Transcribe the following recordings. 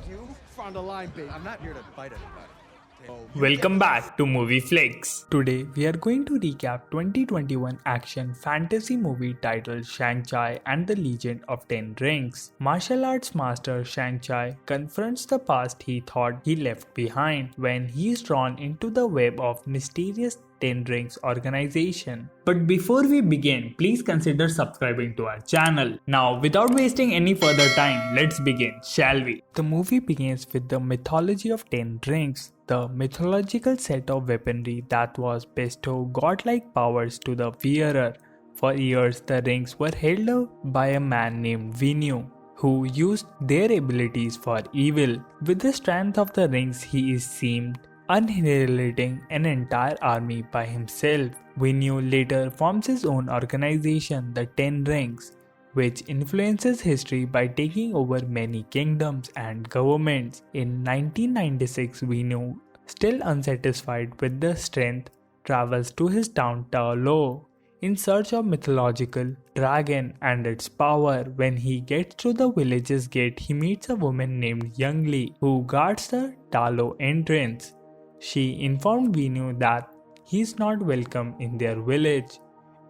You found a line, babe. I'm not here to fight anybody. Welcome back to Movie Flix. Today we are going to recap 2021 action fantasy movie titled Shang-Chi and the Legend of Ten Rings. Martial arts master Shang-Chi confronts the past he thought he left behind when he is drawn into the web of mysterious Ten Rings organization. But before we begin, please consider subscribing to our channel. Now, without wasting any further time, let's begin, shall we? The movie begins with the mythology of Ten Rings, the mythological set of weaponry that was bestow godlike powers to the wearer. For years, the rings were held by a man named Venu, who used their abilities for evil. With the strength of the rings, he is seemed annihilating an entire army by himself. Venu later forms his own organization, the Ten Rings, which influences history by taking over many kingdoms and governments. In 1996, Venu, still unsatisfied with the strength, travels to his town Taolo in search of mythological dragon and its power. When he gets to the village's gate, he meets a woman named Youngli who guards the Talo entrance. She informed Venu that he is not welcome in their village.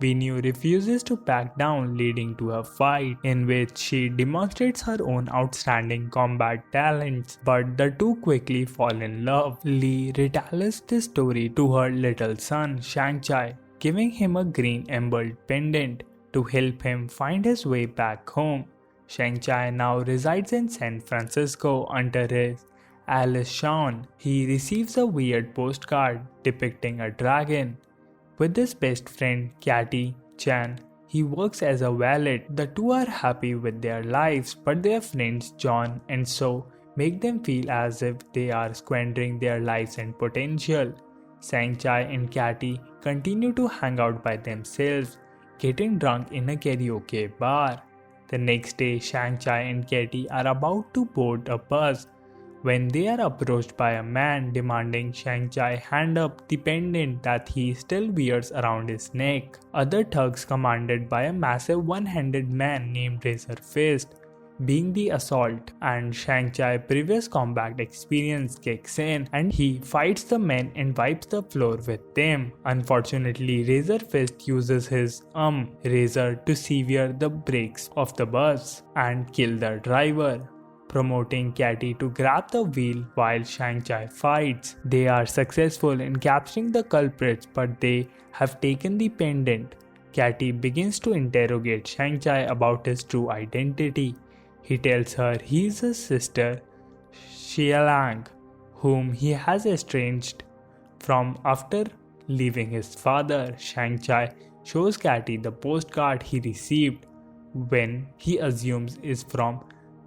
Venu refuses to back down, leading to a fight in which she demonstrates her own outstanding combat talents, but the two quickly fall in love. Li retells this story to her little son Shang-Chi, giving him a green emerald pendant to help him find his way back home. Shang-Chi now resides in San Francisco under his Alice Shawn. He receives a weird postcard depicting a dragon. With his best friend Katy Chan, he works as a valet. The two are happy with their lives, but their friends John and So make them feel as if they are squandering their lives and potential. Shang-Chi and Katy continue to hang out by themselves, getting drunk in a karaoke bar. The next day, Shang-Chi and Katy are about to board a bus when they are approached by a man demanding Shang-Chi hand up the pendant that he still wears around his neck. Other thugs commanded by a massive one-handed man named Razor Fist being the assault, and Shang-Chi's previous combat experience kicks in and he fights the men and wipes the floor with them. Unfortunately, Razor Fist uses his razor to sever the brakes of the bus and kill the driver, promoting Katy to grab the wheel while Shang-Chi fights. They are successful in capturing the culprits, but they have taken the pendant. Katy begins to interrogate Shang-Chi about his true identity. He tells her he is his sister, Xialang, whom he has estranged from after leaving his father. Shang-Chi shows Katy the postcard he received when he assumes is from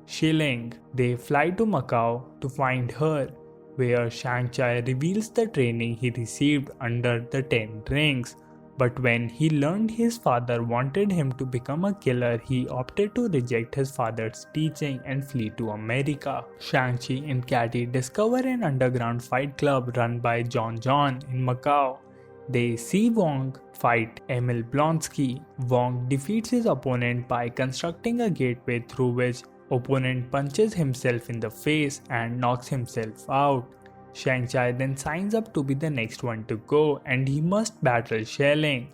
Shilling. They fly to Macau to find her, where Shang-Chi reveals the training he received under the Ten Rings. But when he learned his father wanted him to become a killer, he opted to reject his father's teaching and flee to America. Shang-Chi and Katy discover an underground fight club run by John in Macau. They see Wong fight Emil Blonsky. Wong defeats his opponent by constructing a gateway through which opponent punches himself in the face and knocks himself out. Shang-Chi then signs up to be the next one to go and he must battle Xialing.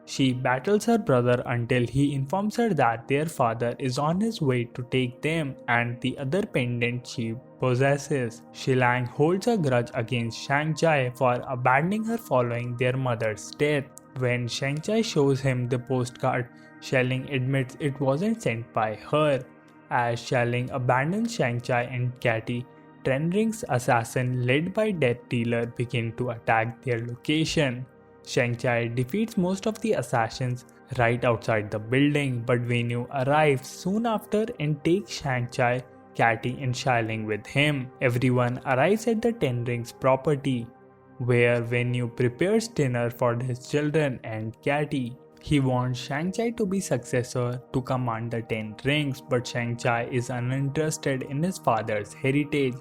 She battles her brother until he informs her that their father is on his way to take them and the other pendant she possesses. Xialing holds a grudge against Shang-Chi for abandoning her following their mother's death. When Shang-Chi shows him the postcard, Xialing admits it wasn't sent by her. As Xialing abandons Shang-Chi and Katy, Ten Rings assassin led by Death Dealer begin to attack their location. Shang-Chi defeats most of the assassins right outside the building, but Venu arrives soon after and takes Shang-Chi, Katy and Xialing with him. Everyone arrives at the Ten Rings property, where Venu prepares dinner for his children and Katy. He wants Shang-Chi to be successor to command the Ten Rings, but Shang-Chi is uninterested in his father's heritage.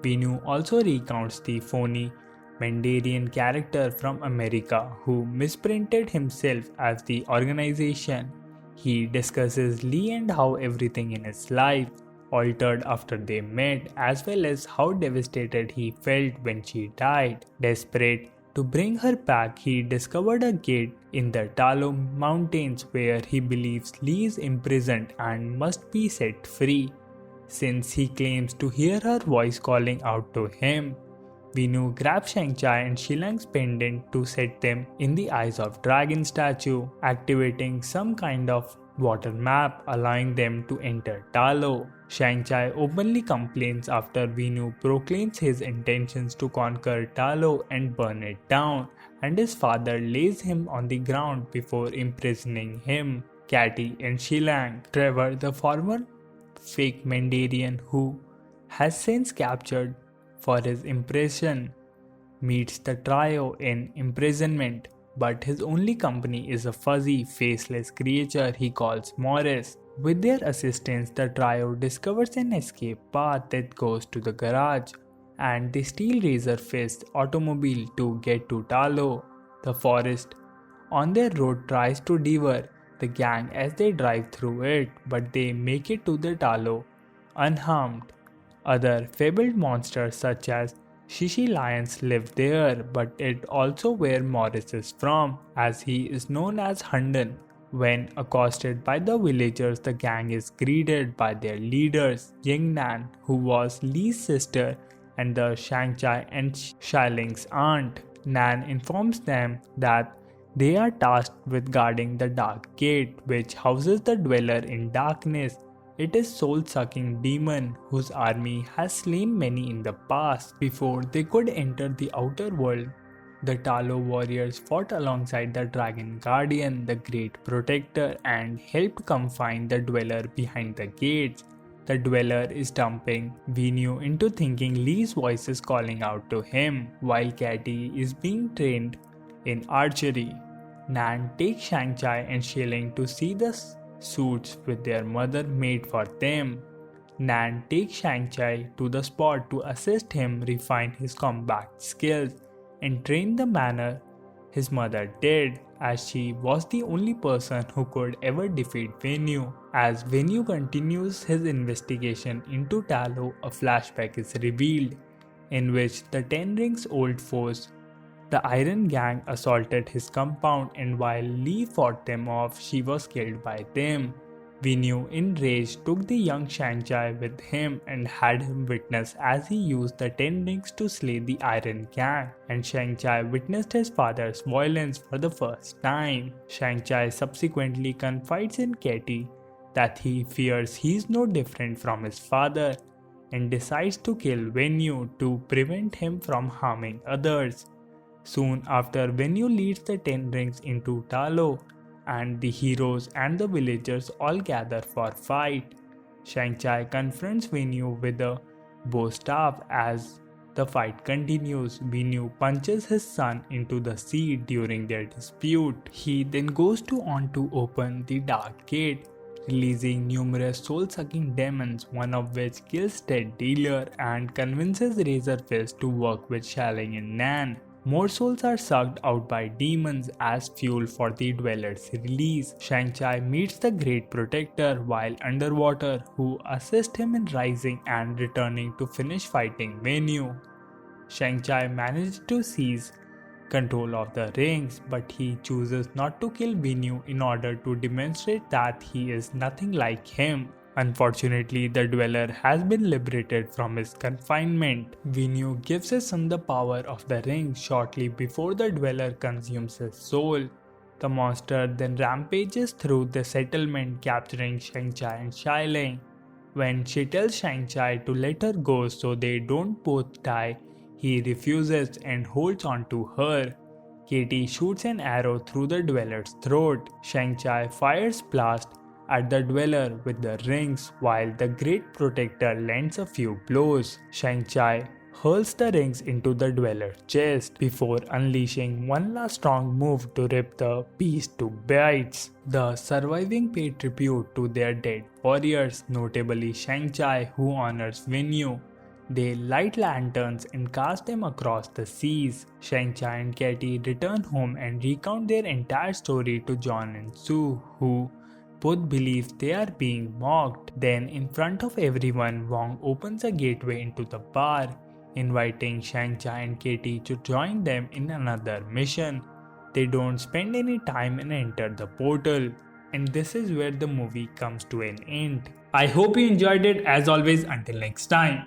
Venu also recounts the phony Mandarin character from America who misprinted himself as the organization. He discusses Lee and how everything in his life altered after they met, as well as how devastated he felt when she died. Desperate to bring her back, he discovered a gate in the Talo Mountains where he believes Lee is imprisoned and must be set free. Since he claims to hear her voice calling out to him, Venu grabs Shang-Chi and Shilang's pendant to set them in the eyes of Dragon statue, activating some kind of water map allowing them to enter Talo. Shang-Chi openly complains after Venu proclaims his intentions to conquer Talo and burn it down, and his father lays him on the ground before imprisoning him. Katy and Shilang, Trevor, the former fake Mandarian who has since captured for his impression, meets the trio in imprisonment, but his only company is a fuzzy, faceless creature he calls Morris. With their assistance, the trio discovers an escape path that goes to the garage, and they steal Razor Fist's automobile to get to Talo. The forest on their road tries to devour the gang as they drive through it, but they make it to the Talo unharmed. Other fabled monsters such as Shishi lions live there, but it also where Morris is from, as he is known as Hundan. When accosted by the villagers, the gang is greeted by their leaders, Ying Nan, who was Lee's sister and the Shang-Chi and Shiling's aunt. Nan informs them that they are tasked with guarding the Dark Gate, which houses the Dweller in Darkness. It is soul-sucking demon whose army has slain many in the past. Before they could enter the outer world, the Talo warriors fought alongside the Dragon Guardian, the Great Protector, and helped confine the Dweller behind the gates. The Dweller is dumping Venu into thinking Lee's voice is calling out to him, while Katy is being trained in archery. Nan takes Shang-Chi and Shiling to see the suits with their mother made for them. Nan takes Shang-Chi to the spot to assist him refine his combat skills and train the manner his mother did, as she was the only person who could ever defeat Venu. As Venu continues his investigation into Talo, a flashback is revealed in which the Ten Rings' old foes, the Iron Gang, assaulted his compound, and while Lee fought them off, she was killed by them. Venu, enraged, took the young Shang-Chi with him and had him witness as he used the Ten Rings to slay the Iron Gang, and Shang-Chi witnessed his father's violence for the first time. Shang-Chi subsequently confides in Katy that he fears he is no different from his father and decides to kill Venu to prevent him from harming others. Soon after, Venu leads the Ten Rings into Talo, and the heroes and the villagers all gather for fight. Shang-Chi confronts Venu with a bow staff. As the fight continues, Venu punches his son into the sea during their dispute. He then goes on to open the Dark Gate, releasing numerous soul-sucking demons, one of which kills Ted Dealer and convinces Razor Fist to work with Shiling and Nan. More souls are sucked out by demons as fuel for the Dweller's release. Shang-Chi meets the Great Protector while underwater, who assists him in rising and returning to finish fighting Venu. Shang-Chi manages to seize control of the rings, but he chooses not to kill Venu in order to demonstrate that he is nothing like him. Unfortunately, the Dweller has been liberated from his confinement. Venu gives his son the power of the ring shortly before the Dweller consumes his soul. The monster then rampages through the settlement, capturing Shang-Chi and Shiling. When she tells Shang-Chi to let her go so they don't both die, he refuses and holds on to her. Katy shoots an arrow through the Dweller's throat. Shang-Chi fires blast at the Dweller with the rings, while the Great Protector lands a few blows. Shang-Chi hurls the rings into the Dweller's chest before unleashing one last strong move to rip the beast to bits. The surviving pay tribute to their dead warriors, notably Shang-Chi, who honors Venu. They light lanterns and cast them across the seas. Shang-Chi and Katy return home and recount their entire story to John and Sue, who Both believe they are being mocked. Then, in front of everyone, Wong opens a gateway into the bar, inviting Shang-Chi and Katie to join them in another mission. They don't spend any time and enter the portal. And this is where the movie comes to an end. I hope you enjoyed it. As always, until next time.